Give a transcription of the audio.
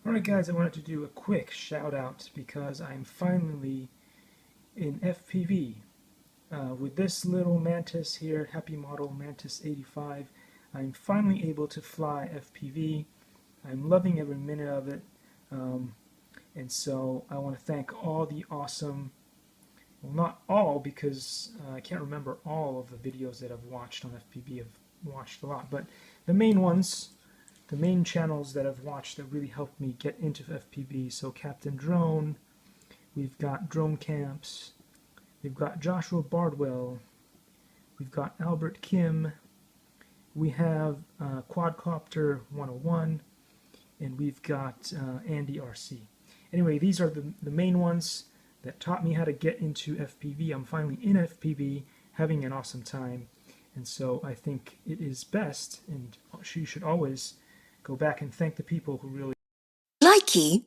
Alright guys, I wanted to do a quick shout out because I'm finally in FPV. With this little Mantis here, Happy Model Mantis 85, I'm finally able to fly FPV. I'm loving every minute of it. And so I want to thank all the awesome, well not all because I can't remember all of the videos that I've watched on FPV. I've watched a lot, but the main ones, the main channels that I've watched that really helped me get into FPV. So Captain Drone, we've got Drone Camps, we've got Joshua Bardwell, we've got Albert Kim, we have Quadcopter 101, and we've got Andy RC. Anyway, these are the main ones that taught me how to get into FPV. I'm finally in FPV, having an awesome time, and so I think it is best, and you should always go back and thank the people who really Likey